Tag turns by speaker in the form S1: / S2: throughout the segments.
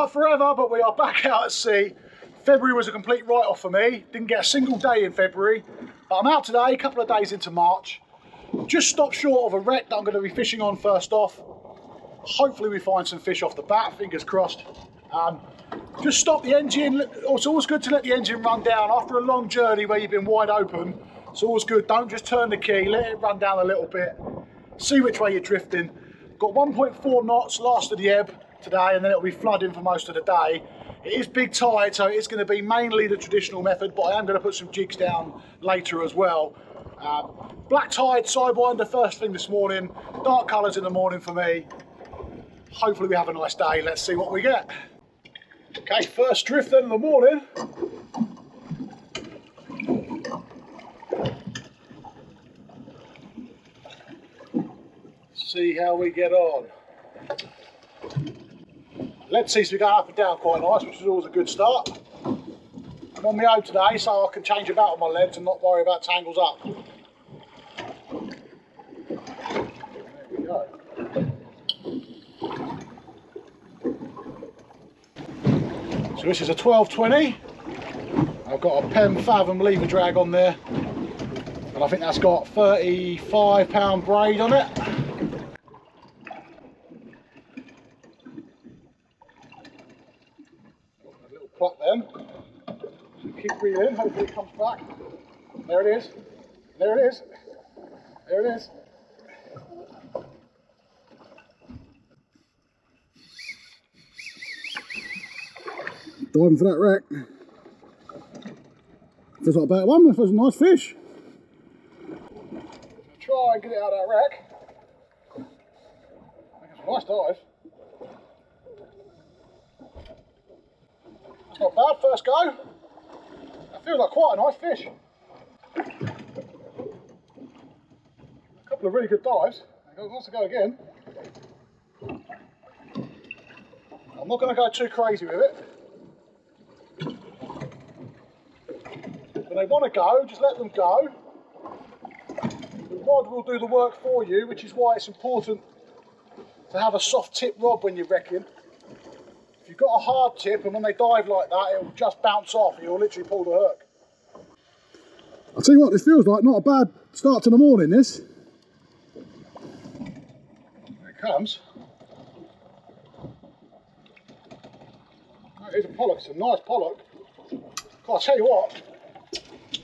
S1: out forever, but we are back out at sea. February was a complete write-off for me. Didn't get a single day in February. But I'm out today, a couple of days into March. Just stopped short of a wreck that I'm going to be fishing on first off. Hopefully we find some fish off the bat, fingers crossed. Just stop the engine. It's always good to let the engine run down. After a long journey where you've been wide open, it's always good. Don't just turn the key, let it run down a little bit. See which way you're drifting. Got 1.4 knots last of the ebb today, and then it'll be flooding for most of the day. It is big tide, so it's going to be mainly the traditional method, but I am going to put some jigs down later as well. Black tide, Sidewinder first thing this morning. Dark colours in the morning for me. Hopefully we have a nice day. Let's see what we get. Okay, first drift then in the morning. See how we get on. Lead seems to be going up and down quite nice, which is always a good start. I'm on my own today, so I can change about on my leads and not worry about tangles up. There we go. So this is a 1220. I've got a Pen Fathom lever drag on there, and I think that's got 35-pound braid on it. A little pluck then. Keep reeling, hopefully it comes back. There it is. There it is. There it is. Diving for that wreck. Feels like a better one, that was a nice fish. Try and get it out of that wreck. I think it's a nice dive. That's not bad, first go. That feels like quite a nice fish. A couple of really good dives. It wants to go again. I'm not going to go too crazy with it. When they want to go, just let them go. The rod will do the work for you, which is why it's important to have a soft tip rod when you're wrecking. If you've got a hard tip and when they dive like that, it'll just bounce off and you'll literally pull the hook. I'll tell you what, this feels like not a bad start to the morning, this. There it comes. That is a pollock, it's a nice pollock. God, I'll tell you what,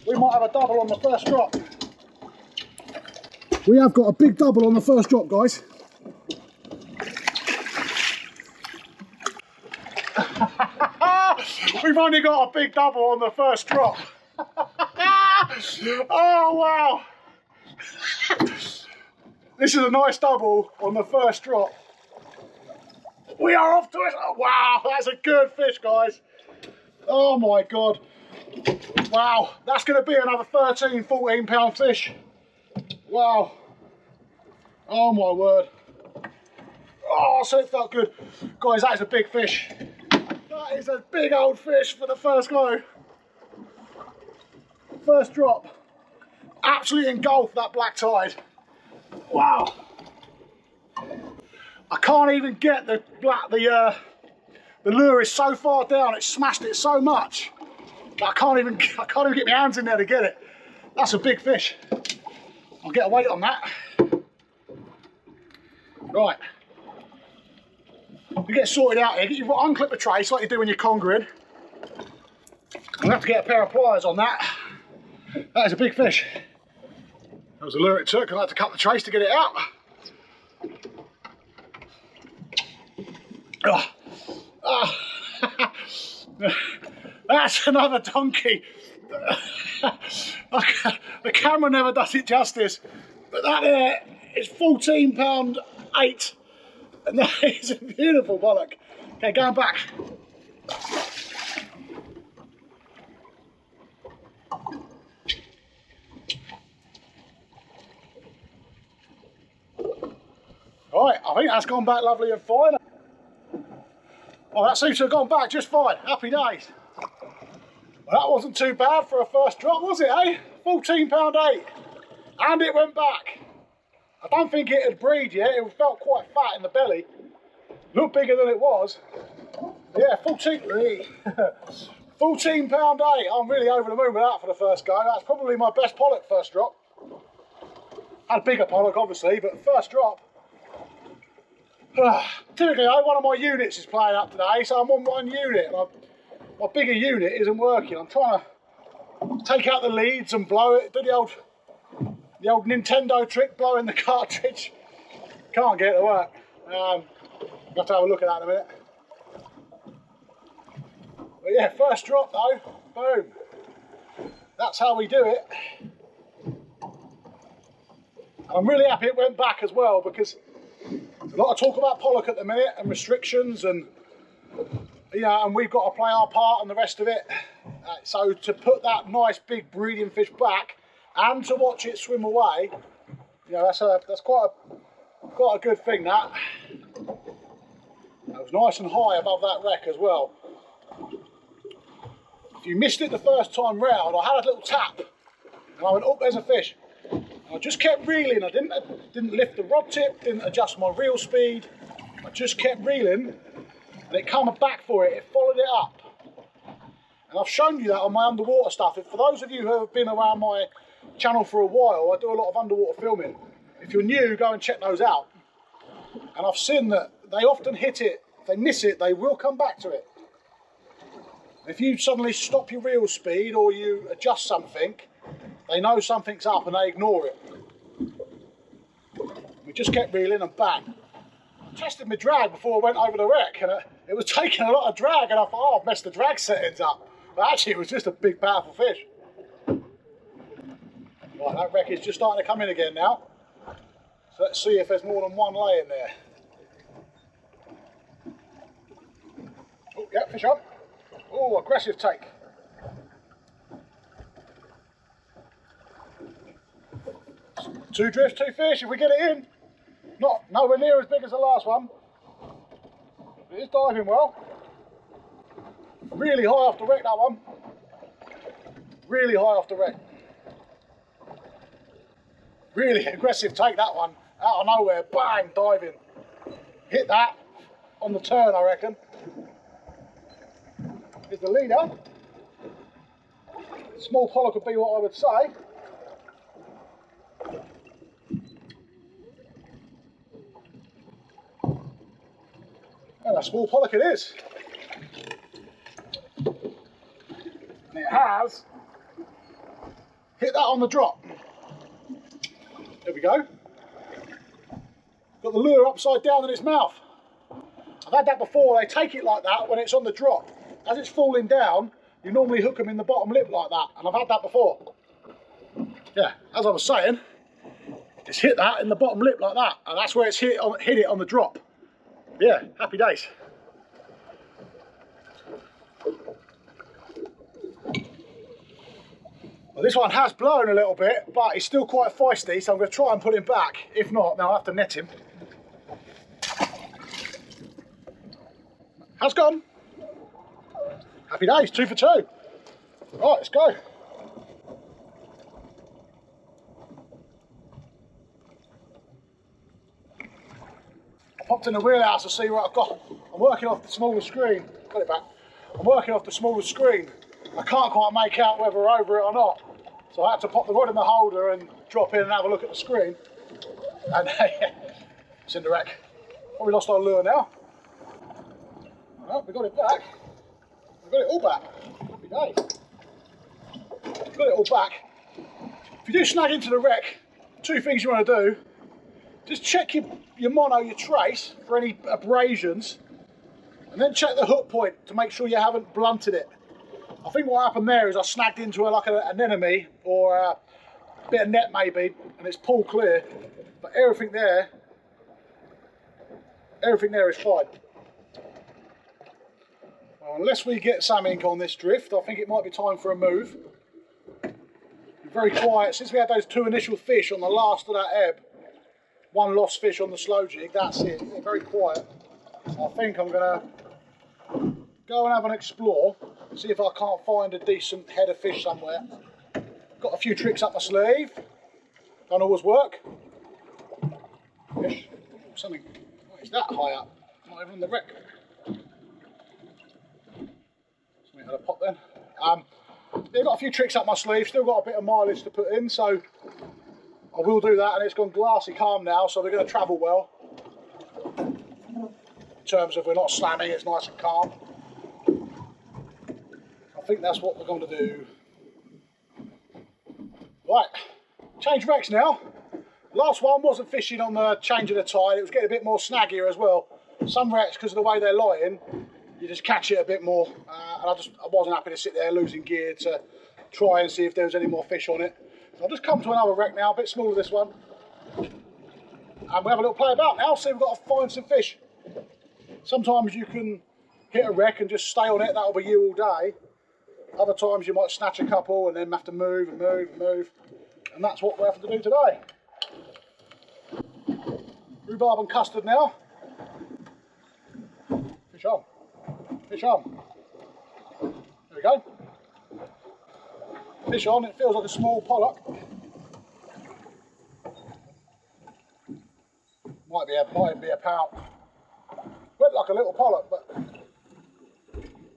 S1: we might have a double on the first drop. We have got a big double on the first drop, guys. We've only got a big double on the first drop. Oh wow! This is a nice double on the first drop. We are off to it. Oh, wow, that's a good fish, guys. Oh my God. Wow, that's going to be another 13, 14 pound fish. Wow. Oh my word. Oh, so it felt good. Guys, that is a big fish. That is a big old fish for the first go. First drop. Absolutely engulfed that black tide. Wow. I can't even get the lure is so far down, it smashed it so much. I can't even get my hands in there to get it. That's a big fish. I'll get a weight on that. Right. We get sorted out here. You've got to unclip the trace like you do when you're congering. I'm gonna have to get a pair of pliers on that. That is a big fish. That was the lure it took. I had to cut the trace to get it out. Oh. Oh. That's another donkey. The camera never does it justice, but that there is 14 pound 8, and that is a beautiful pollock. Okay, going back. Right, I think that's gone back lovely and fine. Oh, that seems to have gone back just fine. Happy days. Well, that wasn't too bad for a first drop, was it, eh? 14 pound 8. And it went back. I don't think it had breed yet. It felt quite fat in the belly. Looked bigger than it was. Yeah, 14 £14 day. I'm really over the moon with that for the first go. That's probably my best pollock first drop. Had a bigger pollock obviously, but first drop. Typically one of my units is playing up today, so I'm on one unit. My bigger unit isn't working. I'm trying to take out the leads and blow it, do the old Nintendo trick, blowing the cartridge. Can't get it to work. I'll have to have a look at that in a minute. But yeah, first drop though, boom. That's how we do it. And I'm really happy it went back as well, because there's a lot of talk about pollock at the minute and restrictions, and you know, and we've got to play our part and the rest of it. So to put that nice big breeding fish back and to watch it swim away, you know, that's quite a good thing. That was nice and high above that wreck as well. If you missed it the first time round, I had a little tap and I went, oh, there's a fish. And I just kept reeling. I didn't lift the rod tip, didn't adjust my reel speed. I just kept reeling and it came back for it. It followed it up. And I've shown you that on my underwater stuff. For those of you who have been around my channel for a while, I do a lot of underwater filming. If you're new, go and check those out. And I've seen that they often hit it. If they miss it, they will come back to it. If you suddenly stop your reel speed or you adjust something, they know something's up and they ignore it. We just kept reeling and bang. I tested my drag before I went over the wreck, and it was taking a lot of drag, and I thought, oh, I've messed the drag settings up. But actually it was just a big powerful fish. Right, that wreck is just starting to come in again now. So let's see if there's more than one laying there. Oh, yeah, fish on. Oh, aggressive take. Two drifts, two fish, if we get it in. Nowhere near as big as the last one. But it's diving well. Really high off the wreck, that one. Really high off the wreck. Really aggressive take, that one. Out of nowhere, bang, diving. Hit that on the turn, I reckon. Here's the leader. Small pollock would be what I would say. And a small pollock it is. And it has hit that on the drop. There we go. Got the lure upside down in its mouth. I've had that before. They take it like that when it's on the drop. As it's falling down, you normally hook them in the bottom lip like that, and I've had that before. Yeah, as I was saying, it's hit that in the bottom lip like that, and that's where it's hit it on the drop. Yeah, happy days. Well, this one has blown a little bit, but he's still quite feisty, so I'm going to try and put him back. If not, then I'll have to net him. Has gone. Happy days, 2 for 2. Right, let's go. I popped in the wheelhouse to see what I've got. I'm working off the smaller screen. Got it back. I'm working off the smaller screen. I can't quite make out whether we're over it or not. So I had to pop the rod in the holder and drop in and have a look at the screen. And it's in the wreck. Probably lost our lure now. Well, we got it back. We got it all back. Happy days. Got it all back. If you do snag into the wreck, 2 things you want to do. Just check your mono, your trace for any abrasions, and then check the hook point to make sure you haven't blunted it. I think what happened there is I snagged into like an enemy or a bit of net maybe, and it's pulled clear, but everything there is fine. Well, unless we get some ink on this drift, I think it might be time for a move. Be very quiet. Since we had those 2 initial fish on the last of that ebb, 1 lost fish on the slow jig, that's it. It's very quiet. I think I'm going to go and have an explore, see if I can't find a decent head of fish somewhere. Got a few tricks up my sleeve. Don't always work. Fish. Something. What is that high up? Not even on the wreck. got a few tricks up my sleeve, still got a bit of mileage to put in, so I will do that. And it's gone glassy calm now, so we're going to travel well. In terms of we're not slamming, it's nice and calm. I think that's what we're going to do. Right, change wrecks now. Last one wasn't fishing on the change of the tide, it was getting a bit more snaggier as well. Some wrecks, because of the way they're lying, you just catch it a bit more. And I wasn't happy to sit there losing gear to try and see if there was any more fish on it. So I'll just come to another wreck now, a bit smaller this one. And we'll have a little play about now, see if we've got to find some fish. Sometimes you can hit a wreck and just stay on it, that'll be you all day. Other times you might snatch a couple and then have to move and move and move. And that's what we're having to do today. Rhubarb and custard now. Fish on. Fish on. There we go. Fish on, it feels like a small pollock. Might be a pound. Went like a little pollock, but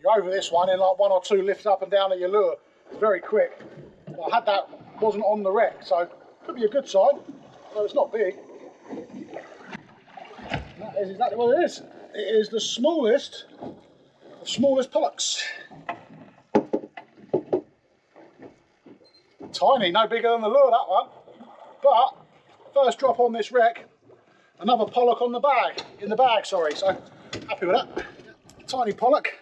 S1: you're over this one in like 1 or 2 lifts up and down at your lure. It's very quick. I had that, wasn't on the wreck, so could be a good sign, though it's not big. And that is exactly what it is. It is the smallest of smallest pollocks. Tiny, no bigger than the lure, that one. But first drop on this wreck, another pollock on the bag, in the bag, sorry. So happy with that. Tiny pollock.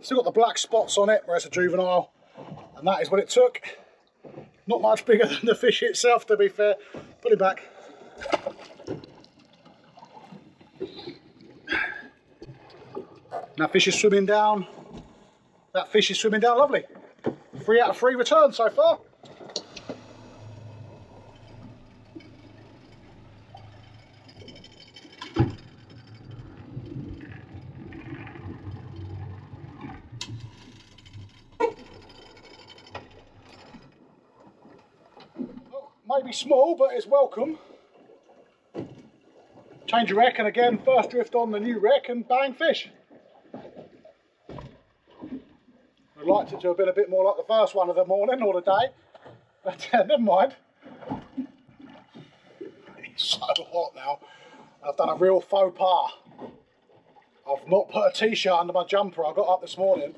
S1: Still got the black spots on it, where it's a juvenile, and that is what it took. Not much bigger than the fish itself, to be fair. Put it back. That fish is swimming down. That fish is swimming down lovely. 3 out of 3 returns so far. Maybe small, but it's welcome. Change of wreck, and again, first drift on the new wreck, and bang, fish. I'd liked it to have been a bit more like the first one of the morning or the day, but never mind. It's so hot now. I've done a real faux pas. I've not put a t-shirt under my jumper. I got up this morning,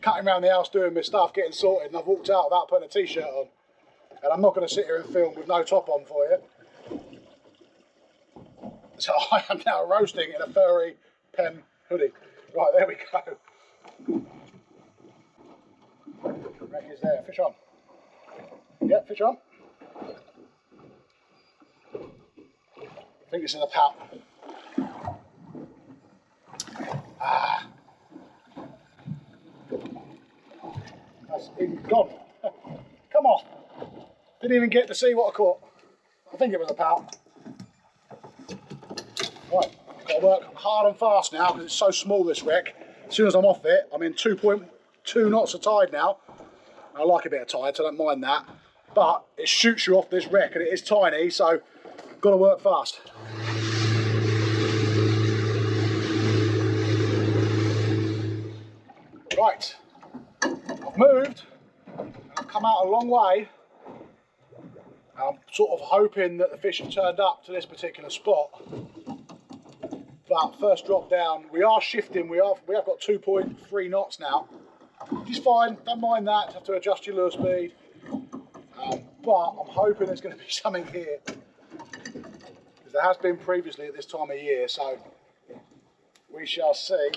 S1: cutting around the house doing my stuff, getting sorted, and I've walked out without putting a t-shirt on. And I'm not going to sit here and film with no top on for you. So I am now roasting in a furry pen hoodie. Right, there we go. Wreck is there. Fish on. Yeah, fish on. I think it's in the pout. Ah. That's gone. Come on. Didn't even get to see what I caught. I think it was a pout. Right, got to work hard and fast now because it's so small, this wreck. As soon as I'm off it, I'm in 2.2 knots of tide now. I like a bit of tide, so I don't mind that. But it shoots you off this wreck and it is tiny, so got to work fast. Right, I've moved, and I've come out a long way. I'm sort of hoping that the fish have turned up to this particular spot. But first drop down, we are shifting, we have got 2.3 knots now. Which is fine, don't mind that, have to adjust your lure speed. But I'm hoping there's going to be something here. Because there has been previously at this time of year, so we shall see.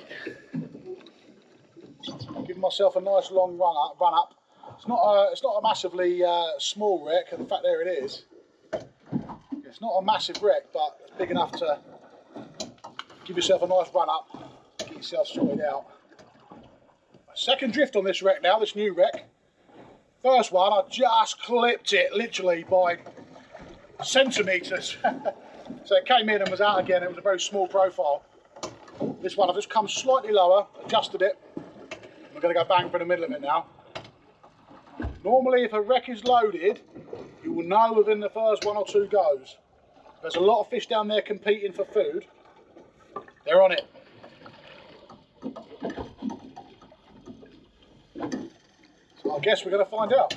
S1: Give myself a nice long run up. It's not a massively small wreck, and in fact there it is. It's not a massive wreck, but it's big enough to give yourself a nice run up, get yourself sorted out. Second drift on this wreck now, this new wreck. First one, I just clipped it literally by centimetres. So it came in and was out again. It was a very small profile. This one I've just come slightly lower, adjusted it. We're going to go bang for the middle of it now. Normally if a wreck is loaded, you will know within the first 1 or 2 goes. There's a lot of fish down there competing for food. They're on it. So I guess we're going to find out.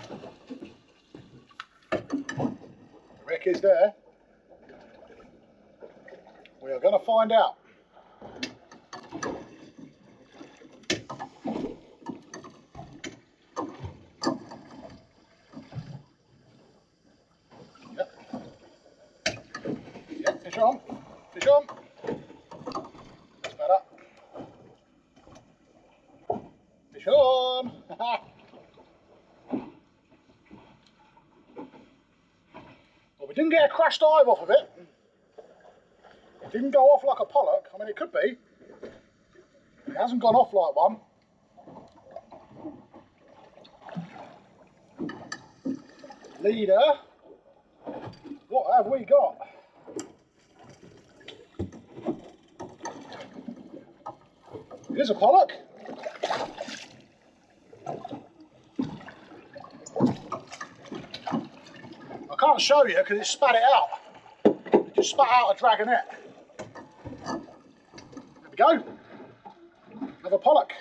S1: The wreck is there. We are going to find out. Yep. Yep, fish on. Fish on. That's better. Fish on. Well, we didn't get a crash dive off of it. It didn't go off like a pollock. I mean, it could be. It hasn't gone off like one. Leader. What have we got? It is a pollock. I can't show you because it spat it out. It just spat out a dragonette. There we go. Another pollock.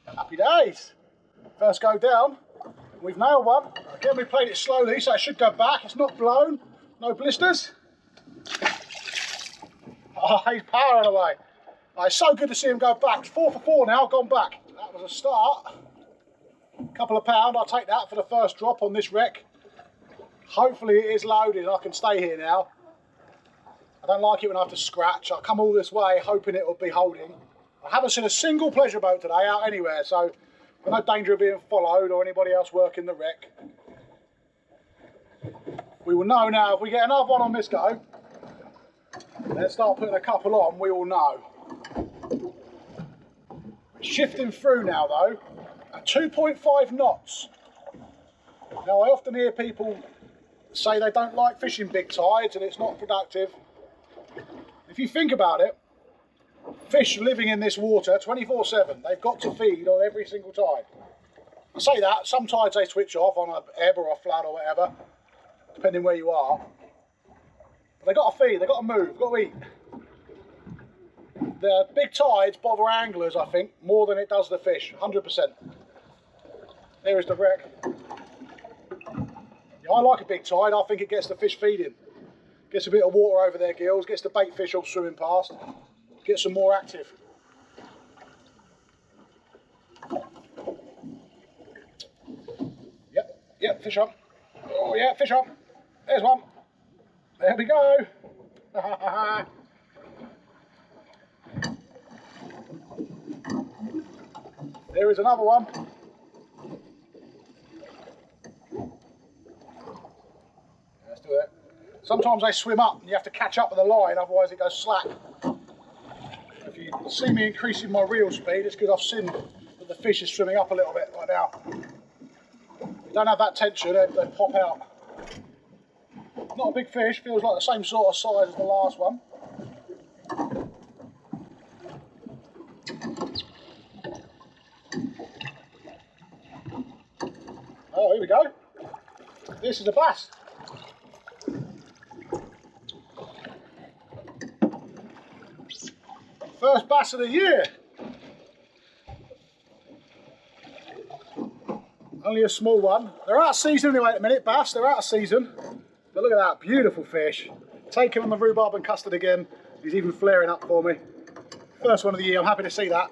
S1: Happy days. First go down. We've nailed one. Again, we played it slowly, so it should go back. It's not blown. No blisters. Oh, he's powering away. Oh, it's so good to see him go back. It's 4 for 4 now, gone back. That was a start. Couple of pound, I'll take that for the first drop on this wreck. Hopefully it is loaded and I can stay here now. I don't like it when I have to scratch. I come all this way hoping it will be holding. I haven't seen a single pleasure boat today out anywhere, so there's no danger of being followed or anybody else working the wreck. We will know now if we get another one on this go. Let's start putting a couple on, we will know. We're shifting through now though, at 2.5 knots. Now I often hear people say they don't like fishing big tides and it's not productive. If you think about it, fish living in this water 24/7, they've got to feed on every single tide. I say that, some tides they switch off on an ebb or a flood or whatever, depending where you are. But they've got to feed, they've got to move, they've got to eat. The big tides bother anglers, I think, more than it does the fish, 100%. There is the wreck. Yeah, I like a big tide, I think it gets the fish feeding. Gets a bit of water over their gills, gets the bait fish all swimming past, gets them more active. Yep, fish on. Oh yeah, fish on. There's one. There we go. There is another one. Let's do it. Sometimes they swim up and you have to catch up with the line, otherwise it goes slack. If you see me increasing my reel speed, it's because I've seen that the fish is swimming up a little bit right now. If you don't have that tension, they pop out. Not a big fish, feels like the same sort of size as the last one. Oh, here we go. This is a bass. First bass of the year. Only a small one. They're out of season anyway at the minute, bass. They're out of season. But look at that, beautiful fish. Take him on the rhubarb and custard again. He's even flaring up for me. First one of the year, I'm happy to see that.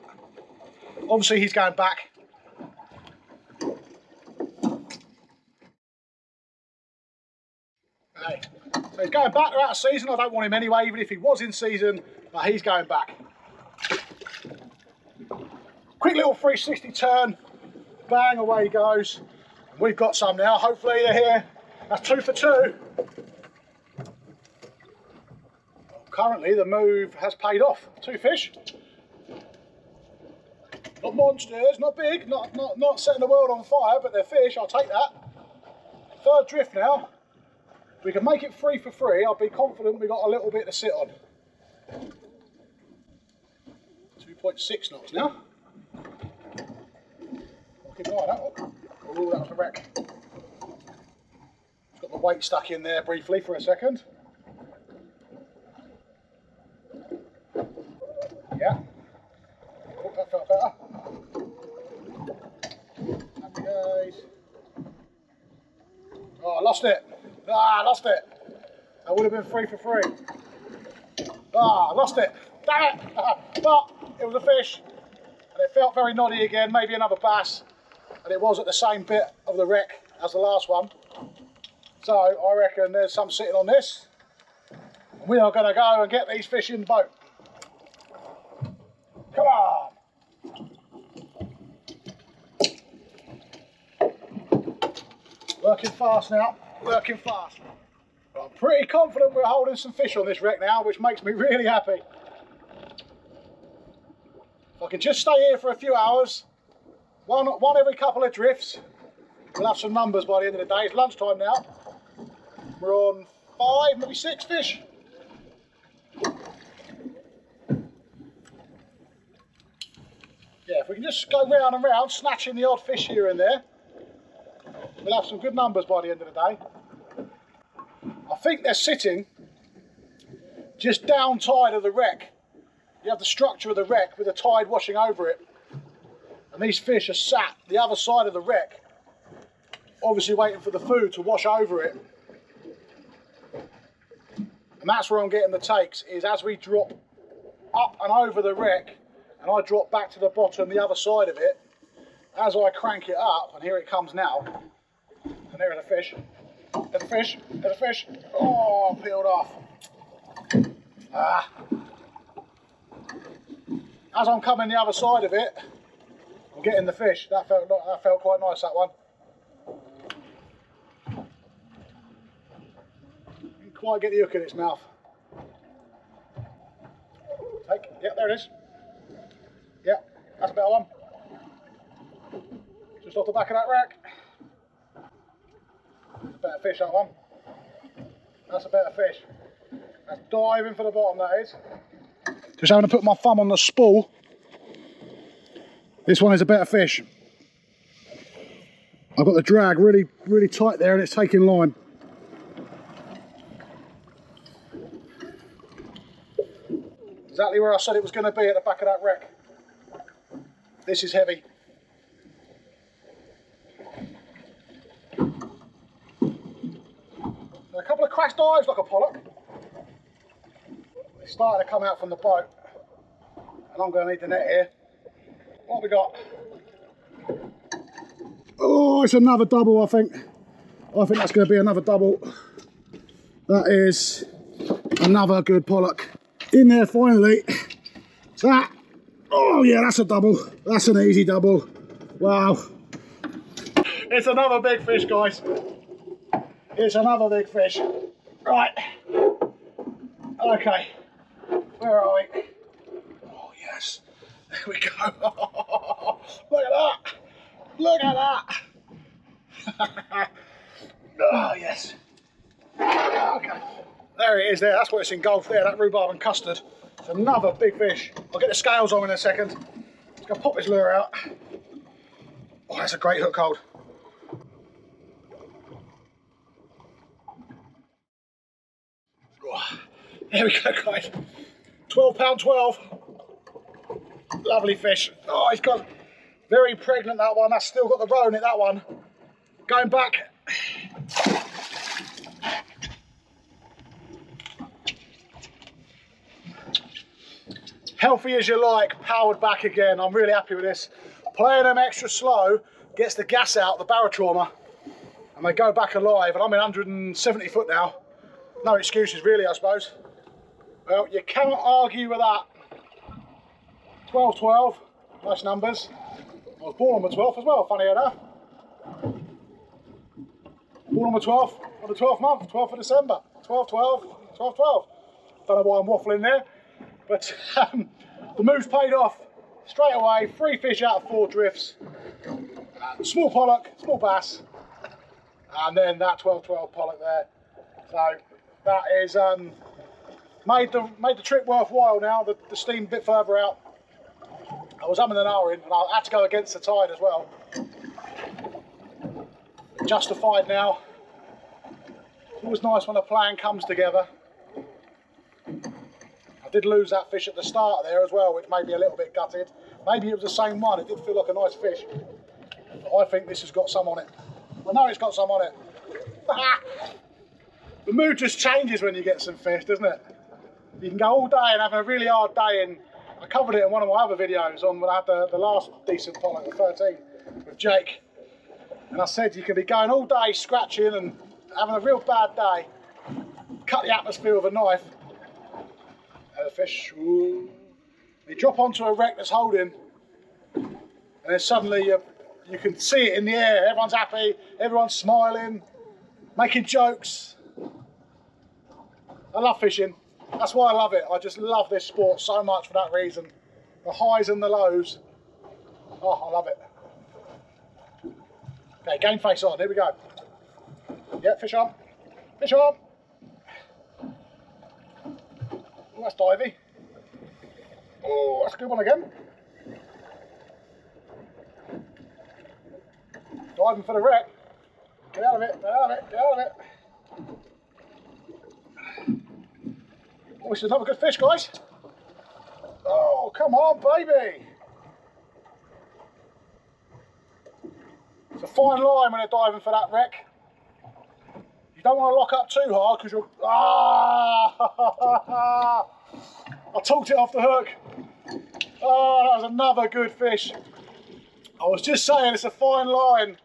S1: Obviously he's going back. Hey, so he's going back, they're out of season. I don't want him anyway, even if he was in season, but he's going back. Quick little 360 turn, bang, away he goes. We've got some now, hopefully they're here. That's 2 for 2. Currently the move has paid off. 2 fish. Not monsters, not big, not setting the world on fire, but they're fish, I'll take that. 3rd drift now. If we can make it 3 for 3, I'll be confident we got a little bit to sit on. 2.6 knots now. I'll keep an eye on that one. Oh, that was a wreck. Got the weight stuck in there briefly for a second. Yeah. Oh, that felt better. Lost it. Ah, lost it. That would have been 3 for 3. Ah, lost it. Damn it. But it was a fish. And it felt very noddy again, maybe another bass. And it was at the same bit of the wreck as the last one. So I reckon there's some sitting on this. And we are going to go and get these fish in the boat. Come on. Working fast now, working fast. But I'm pretty confident we're holding some fish on this wreck now, which makes me really happy. If I can just stay here for a few hours, one every couple of drifts, we'll have some numbers by the end of the day. It's lunchtime now. We're on 5, maybe 6 fish. Yeah, if we can just go round and round, snatching the odd fish here and there, we'll have some good numbers by the end of the day. I think they're sitting just down tide of the wreck. You have the structure of the wreck with the tide washing over it. And these fish are sat the other side of the wreck, obviously waiting for the food to wash over it. And that's where I'm getting the takes, is as we drop up and over the wreck, and I drop back to the bottom the other side of it, as I crank it up, and here it comes now, and there is a fish. There's a fish, there's a fish. Oh, peeled off. Ah. As I'm coming the other side of it, I'm getting the fish. That felt quite nice, that one. Didn't quite get the hook in its mouth. Take, yeah, there it is. Yeah, that's a better one. Just off the back of that wreck. That's a better fish, that one. That's a better fish. That's diving for the bottom, that is. Just having to put my thumb on the spool. This one is a better fish. I've got the drag really, really tight there and it's taking line. Exactly where I said it was going to be, at the back of that wreck. This is heavy. A couple of crash dives like a pollock. It's starting to come out from the boat, and I'm going to need the net here. What have we got? Oh, it's another double, I think. I think that's going to be another double. That is another good pollock. In there finally. That. Oh yeah, that's a double. That's an easy double. Wow. It's another big fish, guys. It's another big fish. Right. Okay. Where are we? Oh yes. There we go. Look at that. Look at that. Oh yes. Okay. There it is there. That's what it's engulfed there, that rhubarb and custard. It's another big fish. I'll get the scales on in a second. Just gonna pop this lure out. Oh, that's a great hook hold. Oh, there we go, guys. 12 pound 12. Lovely fish. Oh, he's got very pregnant, that one. That's still got the roe in it, that one. Going back. Healthy as you like, powered back again. I'm really happy with this. Playing them extra slow gets the gas out, the barotrauma, and they go back alive. And I'm in 170 foot now. No excuses really, I suppose. Well, you cannot argue with that. 12-12, nice numbers. I was born on the 12th as well, funny enough. Born on the 12th, on the 12th month, 12th of December. 12-12, 12-12. Don't know why I'm waffling there. But the move's paid off straight away. 3 fish out of 4 drifts. Small pollock, small bass, and then that 12-12 pollock there. So that is made the trip worthwhile now. The steam a bit further out. I was umming and ahhing, and I had to go against the tide as well. Justified now. It's always nice when a plan comes together. I did lose that fish at the start there as well, which made me a little bit gutted. Maybe it was the same one. It did feel like a nice fish. But I think this has got some on it. I know it's got some on it. The mood just changes when you get some fish, doesn't it? You can go all day and have a really hard day, and I covered it in one of my other videos on when I had the last decent pollock, the 13, with Jake. And I said you can be going all day scratching and having a real bad day, cut the atmosphere with a knife, and the fish, ooh, you drop onto a wreck that's holding, and then suddenly you can see it in the air, everyone's happy, everyone's smiling, making jokes. I love fishing. That's why I love it. I just love this sport so much for that reason. The highs and the lows. Oh, I love it. Okay, game face on. Here we go. Yeah, fish on. Fish on. Oh, that's divey. Oh, that's a good one again. Diving for the wreck. Get out of it, get out of it, get out of it. Oh, this is another good fish, guys. Oh, come on, baby. It's a fine line when they're diving for that wreck. You don't want to lock up too hard because you'll... Ah! I talked it off the hook. Oh, that was another good fish. I was just saying it's a fine line.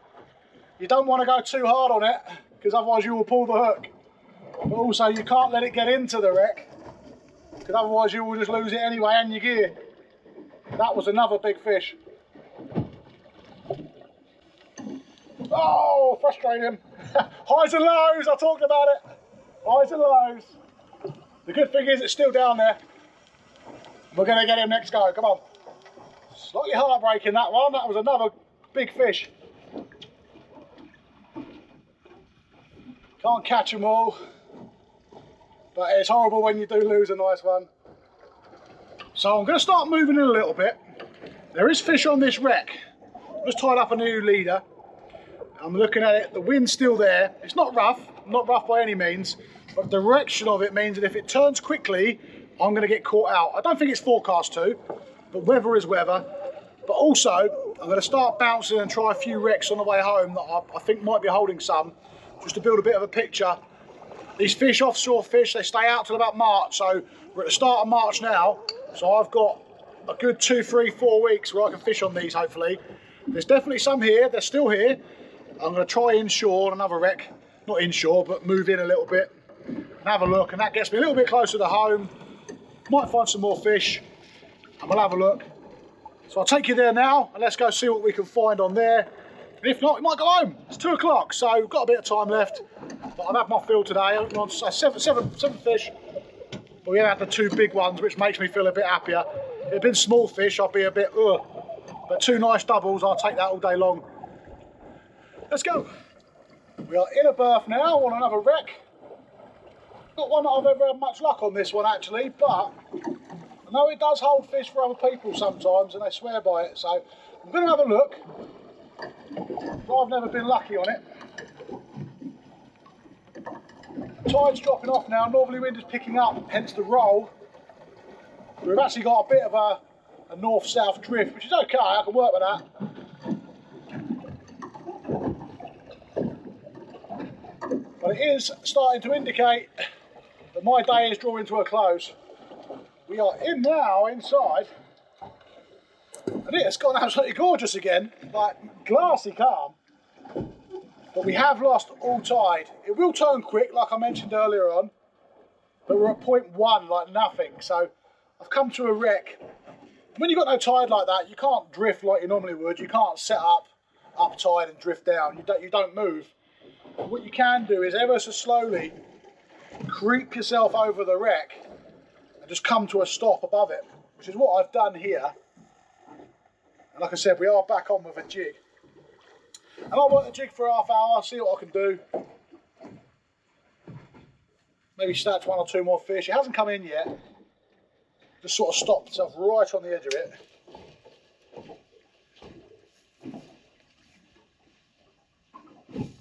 S1: You don't want to go too hard on it because otherwise you will pull the hook. But also you can't let it get into the wreck because otherwise you will just lose it anyway and your gear. That was another big fish. Oh, frustrating. Highs and lows, I talked about it. Highs and lows. The good thing is it's still down there. We're going to get him next go, come on. Slightly heartbreaking that one, that was another big fish. Can't catch them all, but it's horrible when you do lose a nice one. So I'm going to start moving in a little bit. There is fish on this wreck. I've just tied up a new leader. I'm looking at it, the wind's still there. It's not rough by any means, but the direction of it means that if it turns quickly, I'm going to get caught out. I don't think it's forecast to, but weather is weather. But also, I'm going to start bouncing and try a few wrecks on the way home that I think might be holding some, just to build a bit of a picture. These fish, offshore fish, they stay out till about March, so we're at the start of March now, so I've got a good 2, 3, 4 weeks where I can fish on these, hopefully. There's definitely some here, they're still here. I'm going to try inshore on another wreck, not inshore, but move in a little bit and have a look, and that gets me a little bit closer to home. Might find some more fish, and we'll have a look. So I'll take you there now, and let's go see what we can find on there. And if not, we might go home. It's 2 o'clock, so we've got a bit of time left. But I've had my fill today. I've got seven fish. But we had the 2 big ones, which makes me feel a bit happier. If it had been small fish, I'd be a bit, ugh. But 2 nice doubles, I'll take that all day long. Let's go. We are in a berth now on another wreck. Not one that I've ever had much luck on this one, actually, but I know it does hold fish for other people sometimes, and they swear by it. So I'm going to have a look. I've never been lucky on it. Tide's dropping off now, northerly wind is picking up, hence the roll. We've actually got a bit of a north-south drift, which is okay, I can work with that. But it is starting to indicate that my day is drawing to a close. We are in now, inside, and it's gone absolutely gorgeous again, like glassy calm. But we have lost all tide. It will turn quick, like I mentioned earlier on, but we're at 0.1, like nothing. So I've come to a wreck. When you've got no tide like that, you can't drift like you normally would. You can't set up tide and drift down. You don't move. What you can do is ever so slowly creep yourself over the wreck and just come to a stop above it, which is what I've done here. And like I said, we are back on with a jig. And I'll work the jig for half hour, see what I can do. Maybe snatch 1 or 2 more fish. It hasn't come in yet. Just sort of stopped itself right on the edge of it. I'm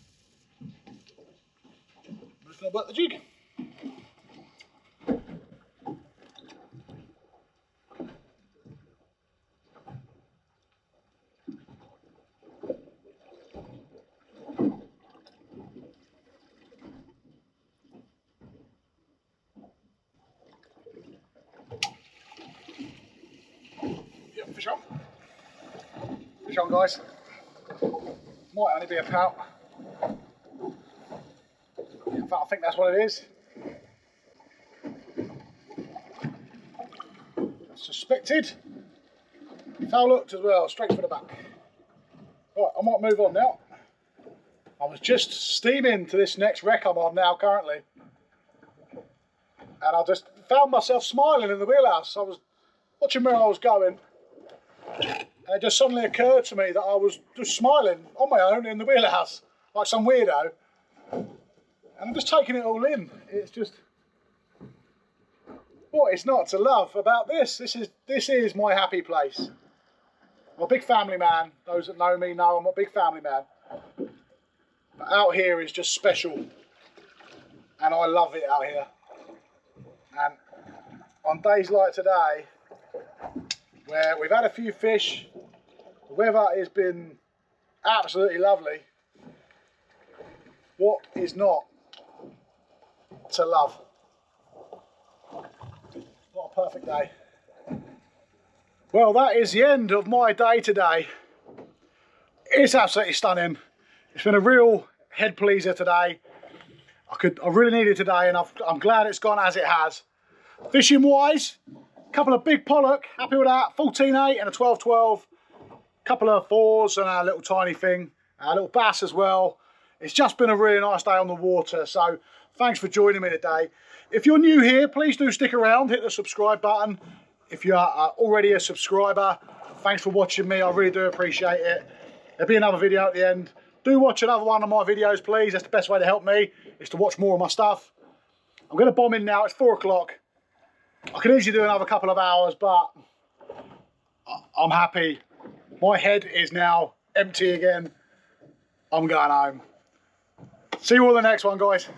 S1: just going to work the jig. Fish on. Fish on, guys. Might only be a pout. In fact, I think that's what it is. Suspected. Foul looked as well, straight for the back. Right, I might move on now. I was just steaming to this next wreck I'm on now currently. And I just found myself smiling in the wheelhouse. I was watching where I was going. And it just suddenly occurred to me that I was just smiling on my own in the wheelhouse, like some weirdo. And I'm just taking it all in. It's just, what is not to love about this? This is my happy place. I'm a big family man. Those that know me know I'm a big family man. But out here is just special. And I love it out here. And on days like today, where we've had a few fish, the weather has been absolutely lovely, what is not to love? What a perfect day. Well, that is the end of my day today. It's absolutely stunning. It's been a real head pleaser today. I really needed today, and I'm glad it's gone as it has. Fishing wise, a couple of big pollock, happy with that, 14.8 and a 12.12. Couple of THORs and a little tiny thing, a little bass as well. It's just been a really nice day on the water, so thanks for joining me today. If you're new here, please do stick around, hit the subscribe button. If you're already a subscriber, thanks for watching me, I really do appreciate it. There'll be another video at the end. Do watch another one of my videos, please. That's the best way to help me, is to watch more of my stuff. I'm going to bomb in now, it's 4 o'clock. I could easily do another couple of hours, but I'm happy. My head is now empty again. I'm going home. See you all in the next one, guys.